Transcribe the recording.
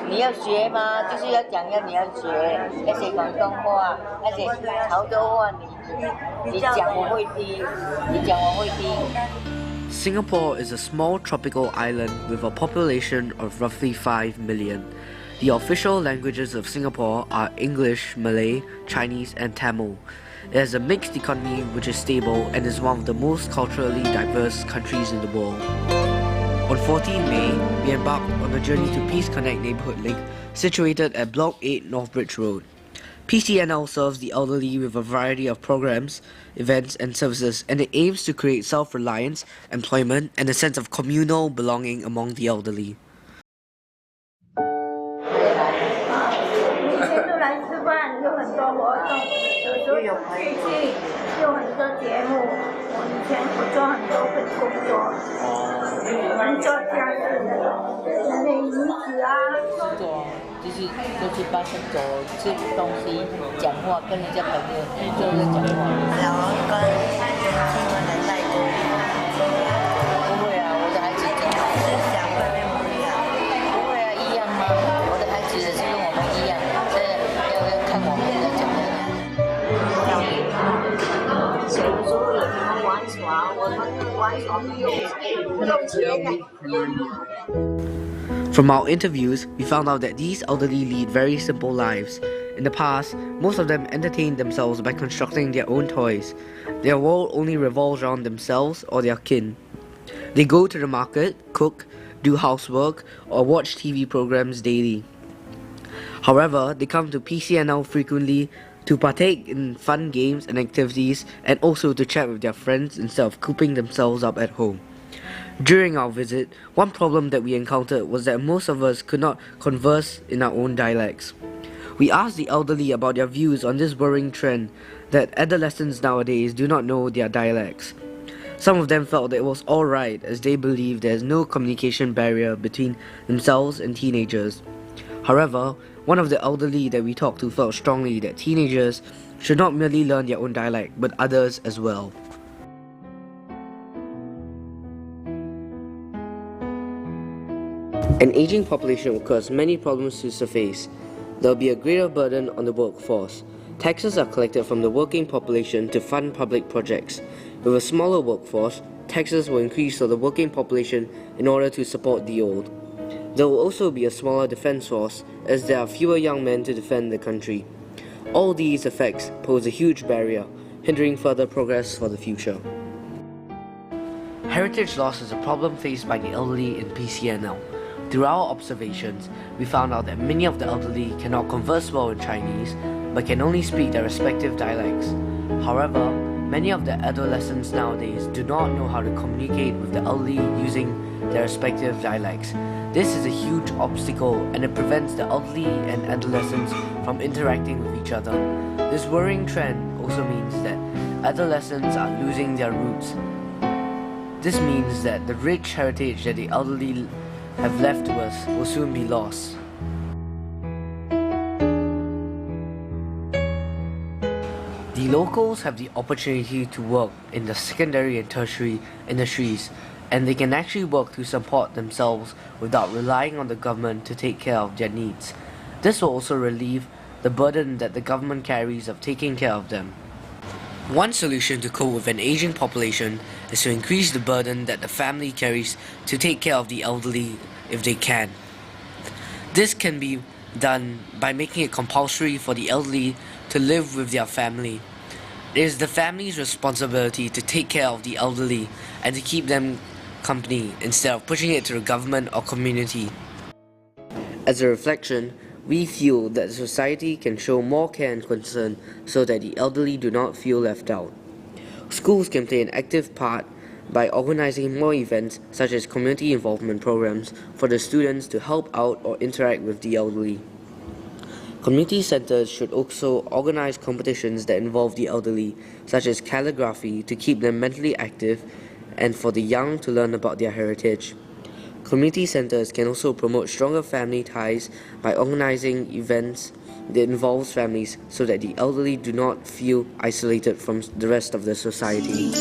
你要学吗？就是要讲要你要学，而且广东话，而且潮州话你讲我会听，你讲我会听。 Singapore is a small tropical island with a population of roughly 5 million. The official languages of Singapore are English, Malay, Chinese and Tamil. It has a mixed economy which is stable and is one of the most culturally diverse countries in the world. On 14 May, we embarked on a journey to Peace Connect Neighbourhood Link, situated at Block 8 Northbridge Road. PCNL serves the elderly with a variety of programs, events and services, and it aims to create self-reliance, employment and a sense of communal belonging among the elderly. 每天都来吃饭，有很多活动，有时候有聚会，有很多节目。以前我做很多份工作，能做家事的，人类椅子啊。做就是帮手做吃东西、讲话，跟人家朋友就是讲话。然后跟亲人带动。不会啊，我的孩子跟思想观念不一样。不会啊，一样吗？我的孩子也是跟我们一样，所以要看我们的怎么样。小时候有什么玩耍，我们玩耍不用钱的。 From our interviews, we found out that these elderly lead very simple lives. In the past, most of them entertained themselves by constructing their own toys. Their world only revolves around themselves or their kin. They go to the market, cook, do housework, or watch TV programs daily. However, they come to PCNL frequently to partake in fun games and activities and also to chat with their friends instead of cooping themselves up at home. During our visit, one problem that we encountered was that most of us could not converse in our own dialects. We asked the elderly about their views on this worrying trend that adolescents nowadays do not know their dialects. Some of them felt that it was alright as they believe there is no communication barrier between themselves and teenagers. However, one of the elderly that we talked to felt strongly that teenagers should not merely learn their own dialect but others as well. An aging population will cause many problems to surface. There will be a greater burden on the workforce. Taxes are collected from the working population to fund public projects. With a smaller workforce, taxes will increase for the working population in order to support the old. There will also be a smaller defense force as there are fewer young men to defend the country. All these effects pose a huge barrier, hindering further progress for the future. Heritage loss is a problem faced by the elderly in PCNL. Through our observations, we found out that many of the elderly cannot converse well in Chinese, but can only speak their respective dialects. However, many of the adolescents nowadays do not know how to communicate with the elderly using their respective dialects. This is a huge obstacle and it prevents the elderly and adolescents from interacting with each other. This worrying trend also means that adolescents are losing their roots. This means that the rich heritage that the elderly have left to us will soon be lost. The locals have the opportunity to work in the secondary and tertiary industries, and they can actually work to support themselves without relying on the government to take care of their needs. This will also relieve the burden that the government carries of taking care of them. One solution to cope with an aging population is to increase the burden that the family carries to take care of the elderly if they can. This can be done by making it compulsory for the elderly to live with their family. It is the family's responsibility to take care of the elderly and to keep them company instead of pushing it to the government or community. As a reflection, we feel that society can show more care and concern so that the elderly do not feel left out. Schools can play an active part by organizing more events such as community involvement programs for the students to help out or interact with the elderly. Community centers should also organize competitions that involve the elderly, such as calligraphy to keep them mentally active and for the young to learn about their heritage. Community centers can also promote stronger family ties by organizing events that involve families so that the elderly do not feel isolated from the rest of the society.